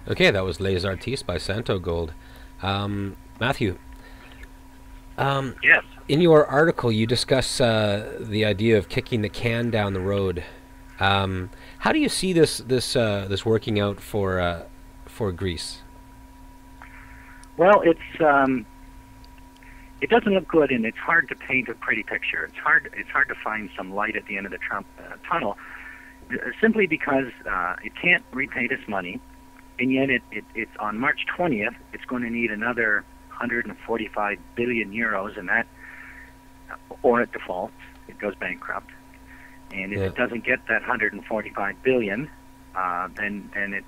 Okay, that was Les Artistes by Santo Gold. Matthew, Yes. in your article, you discuss the idea of kicking the can down the road. How do you see this working out for Greece? Well, it doesn't look good, and it's hard to paint a pretty picture. It's hard to find some light at the end of the tunnel, simply because it can't repay this money, and yet it's on March 20th. It's going to need another 145 billion euros, and that, or it defaults, it goes bankrupt. And if Yeah. it doesn't get that 145 billion, then it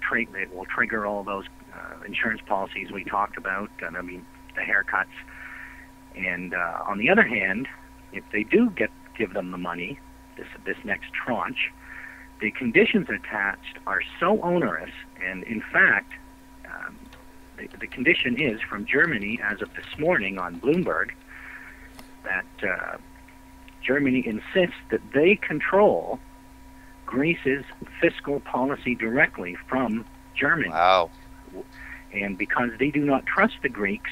will trigger all those insurance policies we talked about. And I mean the haircuts. And on the other hand, if they do give them the money, this next tranche, the conditions attached are so onerous, and in fact, um, the condition is from Germany as of this morning on Bloomberg that Germany insists that they control Greece's fiscal policy directly from Germany. Wow. And because they do not trust the Greeks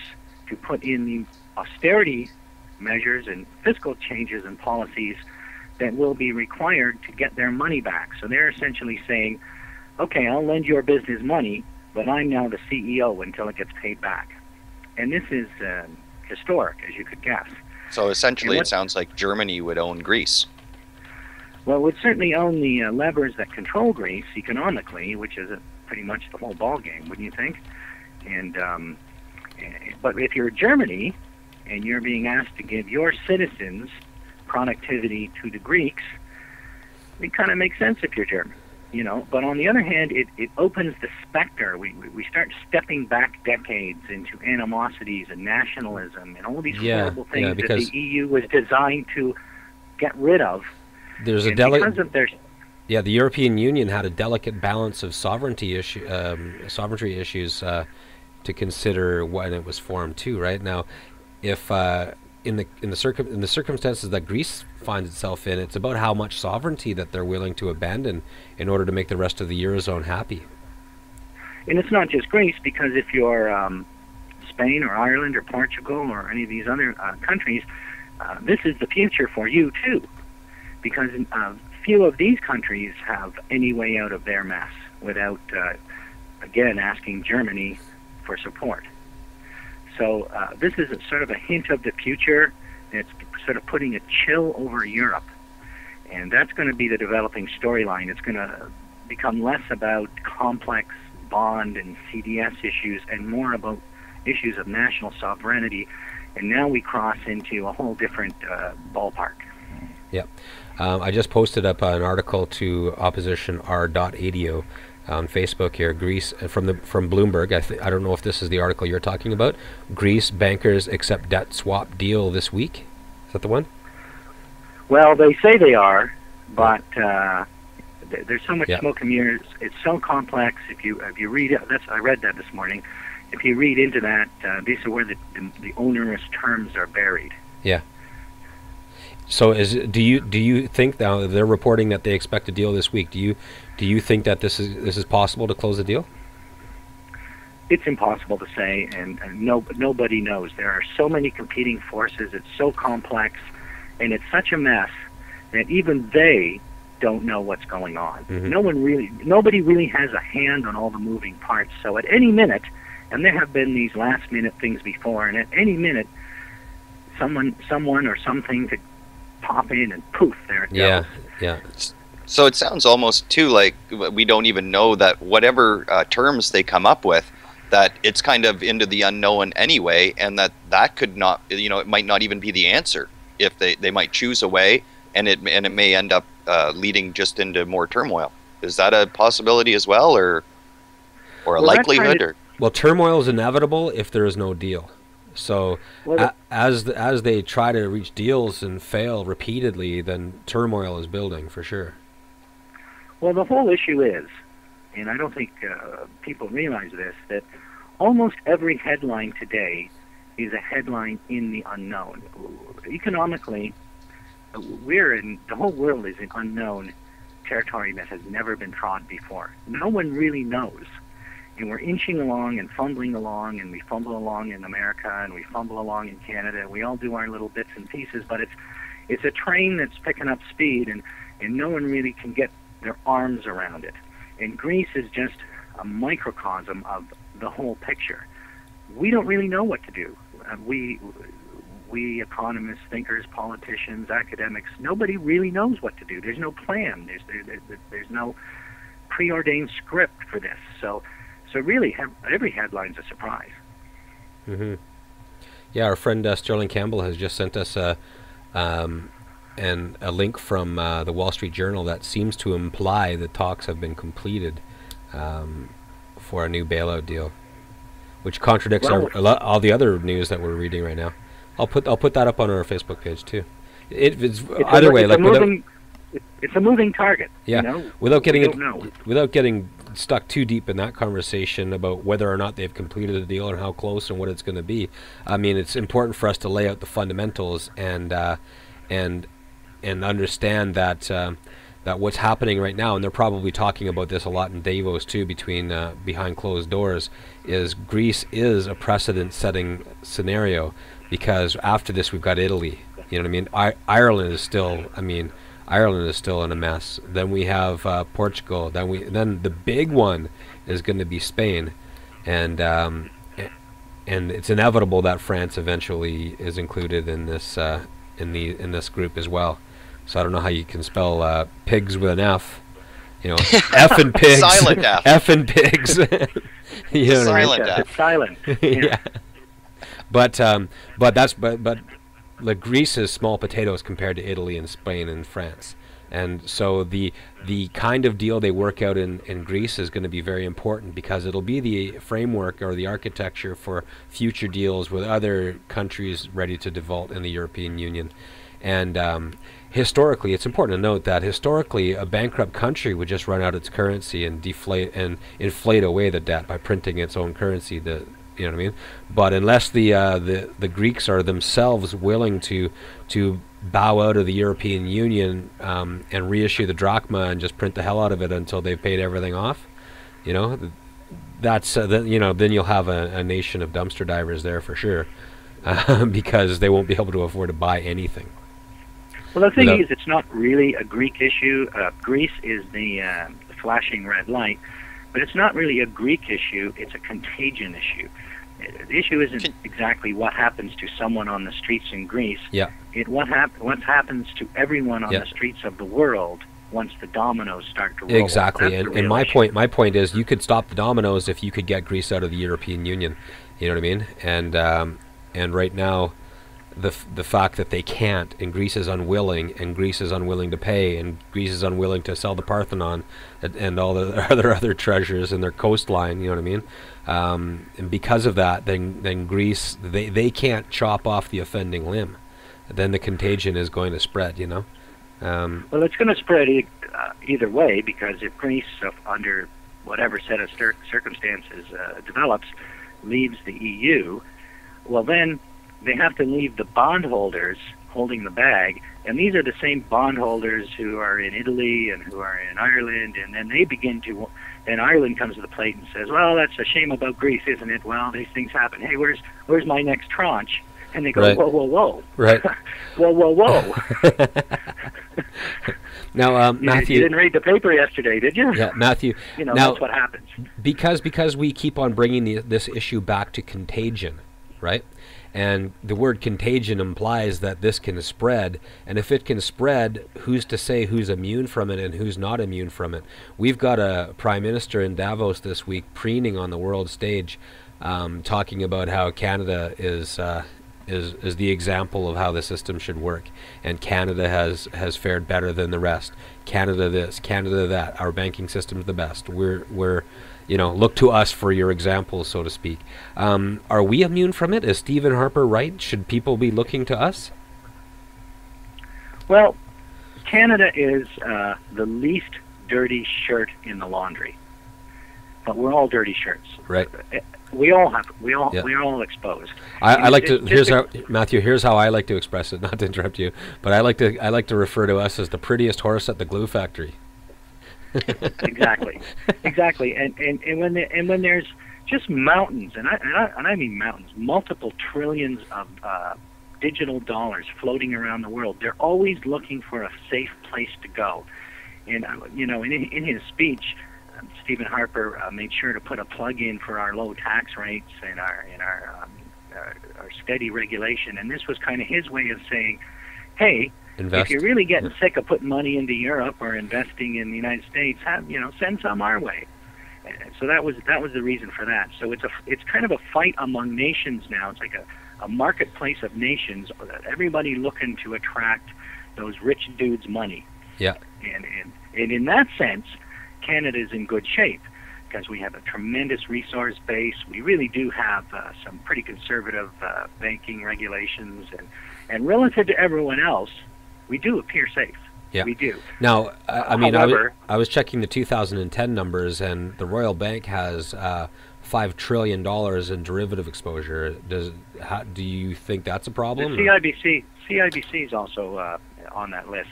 to put in the austerity measures and fiscal changes and policies that will be required to get their money back. So they're essentially saying, okay, I'll lend your business money, but I'm now the CEO until it gets paid back. And this is historic, as you could guess. So essentially, it sounds like Germany would own Greece. Well, it would certainly own the levers that control Greece economically, which is pretty much the whole ballgame, wouldn't you think? And but if you're Germany and you're being asked to give your citizens productivity to the Greeks, it kind of makes sense if you're German, you know. But on the other hand, it opens the specter. We start stepping back decades into animosities and nationalism and all these horrible things that the EU was designed to get rid of. There's a because of their the European Union had a delicate balance of sovereignty issues to consider when it was formed too. Right now, if in the circumstances that Greece finds itself in, it's about how much sovereignty that they're willing to abandon in order to make the rest of the Eurozone happy. And it's not just Greece, because if you're Spain or Ireland or Portugal or any of these other countries, this is the future for you too, because few of these countries have any way out of their mess without, again, asking Germany for support. So this is sort of a hint of the future. It's sort of putting a chill over Europe. And that's going to be the developing storyline. It's going to become less about complex bond and CDS issues and more about issues of national sovereignty. And now we cross into a whole different ballpark. Yeah. I just posted up an article to oppositionr.adio on Facebook here. Greece, from Bloomberg. I don't know if this is the article you're talking about. Greece bankers accept debt swap deal this week. Is that the one? Well, they say they are, but there's so much smoke and mirrors. It's so complex. If you read it, I read that this morning. If you read into that, these are where the onerous terms are buried. Yeah. So do you think now they're reporting that they expect a deal this week? Do you think that this is possible to close a deal? It's impossible to say, and nobody knows. There are so many competing forces. It's so complex, and it's such a mess that even they don't know what's going on. Mm-hmm. Nobody really has a hand on all the moving parts. So at any minute, and there have been these last-minute things before, and at any minute, someone or something could pop in and poof, there it goes. Yeah. So it sounds almost too like we don't even know that whatever terms they come up with, that it's kind of into the unknown anyway, and that could not, it might not even be the answer. If they might choose a way, and it may end up leading just into more turmoil. Is that a possibility as well, or a likelihood? Well, turmoil is inevitable if there is no deal. So as they try to reach deals and fail repeatedly, then turmoil is building for sure. Well, the whole issue is, and I don't think people realize this, that almost every headline today is a headline in the unknown. Economically, the whole world is in unknown territory that has never been trod before. No one really knows. and we're inching along and fumbling along, and we fumble along in America, and we fumble along in Canada. We all do our little bits and pieces, but it's a train that's picking up speed, and no one really can get their arms around it. And Greece is just a microcosm of the whole picture. We don't really know what to do. We economists, thinkers, politicians, academics, nobody really knows what to do. There's no plan. There's no preordained script for this. So really, every headline's a surprise. Mm-hmm. Yeah, our friend Sterling Campbell has just sent us a link from the Wall Street Journal that seems to imply that talks have been completed for a new bailout deal, which contradicts all the other news that we're reading right now. I'll put that up on our Facebook page too. It's either way, it's a moving target. Yeah, you know? without getting stuck too deep in that conversation about whether or not they've completed the deal and how close and what it's going to be. I mean, it's important for us to lay out the fundamentals and understand that that what's happening right now, and they're probably talking about this a lot in Davos too, behind closed doors, is Greece is a precedent-setting scenario, because after this we've got Italy. You know what I mean? Ireland is still in a mess. Then we have Portugal. Then the big one is going to be Spain, and it's inevitable that France eventually is included in this in this group as well. So I don't know how you can spell pigs with an F. You know, F and pigs. Silent F. F and pigs. You know silent what I mean? F. It's silent. Yeah. But like Greece is small potatoes compared to Italy and Spain and France. And so the kind of deal they work out in Greece is going to be very important, because it'll be the framework or the architecture for future deals with other countries ready to default in the European Union. And historically, it's important to note that historically a bankrupt country would just run out its currency and deflate and inflate away the debt by printing its own currency. You know what I mean? But unless the Greeks are themselves willing to bow out of the European Union and reissue the drachma and just print the hell out of it until they've paid everything off, you know, that's then you'll have a nation of dumpster divers there for sure, because they won't be able to afford to buy anything. Well, the thing is, it's not really a Greek issue. Greece is the flashing red light, but it's not really a Greek issue. It's a contagion issue. The issue isn't exactly what happens to someone on the streets in Greece. Yeah. What happens to everyone on the streets of the world once the dominoes start to roll. Exactly. And my point is, you could stop the dominoes if you could get Greece out of the European Union. You know what I mean? And right now, the fact that they can't, and Greece is unwilling, and Greece is unwilling to pay, and Greece is unwilling to sell the Parthenon and all the other treasures in their coastline, you know what I mean? And because of that, then Greece, they can't chop off the offending limb. Then the contagion is going to spread, you know? Well, it's going to spread either way, because if Greece, under whatever set of circumstances develops, leaves the EU, well then they have to leave the bondholders holding the bag, and these are the same bondholders who are in Italy and who are in Ireland, and then they begin to, then Ireland comes to the plate and says, well, that's a shame about Greece, isn't it? Well, these things happen. Hey, where's my next tranche? And they go, right. Whoa, whoa, whoa. Right. Whoa, whoa, whoa. Now, Matthew, you didn't read the paper yesterday, did you? Yeah, Matthew. You know, now, that's what happens. Because we keep on bringing this issue back to contagion, right? And the word contagion implies that this can spread, and if it can spread, who's to say who's immune from it and who's not immune from it? We've got a prime minister in Davos this week preening on the world stage, talking about how Canada is the example of how the system should work, and Canada has fared better than the rest. Canada this, Canada that. Our banking system's the best. We're look to us for your example, so to speak. Are we immune from it? Is Stephen Harper right? Should people be looking to us? Well, Canada is the least dirty shirt in the laundry, but we're all dirty shirts. Right. We're all exposed. I like to. Matthew. Here's how I like to express it. Not to interrupt you, but I like to refer to us as the prettiest horse at the glue factory. Exactly, exactly. And when there's just mountains, and I mean mountains, multiple trillions of digital dollars floating around the world, they're always looking for a safe place to go. And in his speech, Stephen Harper made sure to put a plug in for our low tax rates and our steady regulation. And this was kind of his way of saying, hey, invest. If you're really getting sick of putting money into Europe or investing in the United States, send some our way. And so that was the reason for that. So it's kind of a fight among nations now. It's like a marketplace of nations, everybody looking to attract those rich dudes' money. Yeah. And in that sense, Canada is in good shape because we have a tremendous resource base. We really do have some pretty conservative banking regulations, and relative to everyone else, we do appear safe. Yeah. We do. Now, I mean, however, I was checking the 2010 numbers, and the Royal Bank has $5 trillion in derivative exposure. Do you think that's a problem? The CIBC is also on that list,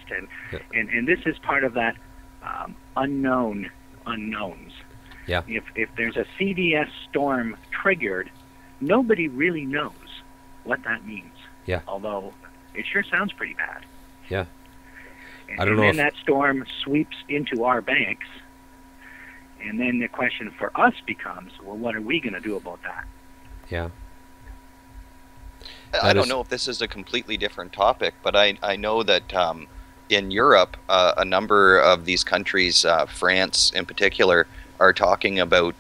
and this is part of that unknown unknowns. Yeah. If there's a CDS storm triggered, nobody really knows what that means. Yeah. Although it sure sounds pretty bad. Yeah. And, I don't know then that storm sweeps into our banks, and then the question for us becomes, well, what are we going to do about that? Yeah. I don't know if this is a completely different topic, but I know that in Europe, a number of these countries, France in particular, are talking about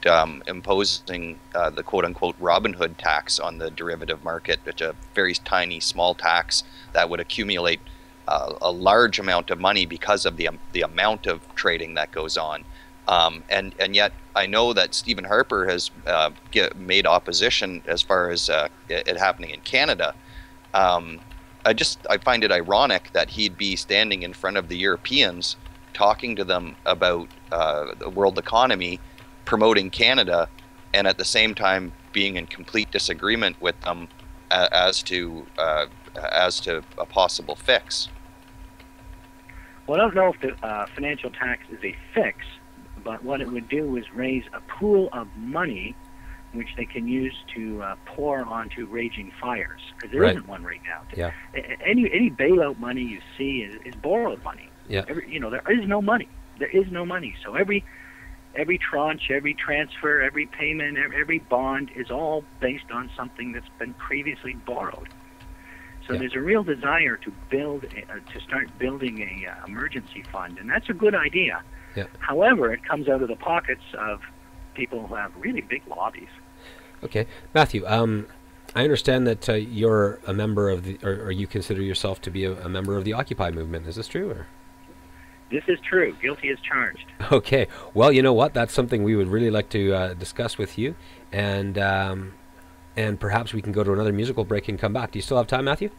imposing the quote-unquote Robin Hood tax on the derivative market, which is a very tiny, small tax that would accumulate a large amount of money because of the amount of trading that goes on. And yet I know that Stephen Harper has made opposition as far as it happening in Canada. I find it ironic that he'd be standing in front of the Europeans talking to them about the world economy, promoting Canada, and at the same time being in complete disagreement with them as to a possible fix. Well, I don't know if the financial tax is a fix, but what it would do is raise a pool of money which they can use to pour onto raging fires, because there isn't one right now. Yeah. Any bailout money you see is borrowed money. Yeah. There is no money. There is no money. So every tranche, every transfer, every payment, every bond is all based on something that's been previously borrowed. So there's a real desire to start building a emergency fund, and that's a good idea. Yeah. However, it comes out of the pockets of people who have really big lobbies. Okay, Matthew. I understand that you're a member of or you consider yourself to be a member of the Occupy movement. Is this true? Or? This is true. Guilty as charged. Okay. Well, you know what? That's something we would really like to discuss with you, and perhaps we can go to another musical break and come back. Do you still have time, Matthew?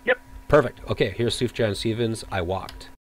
Yep. Perfect. Okay. Here's Sufjan Stevens. I Walked.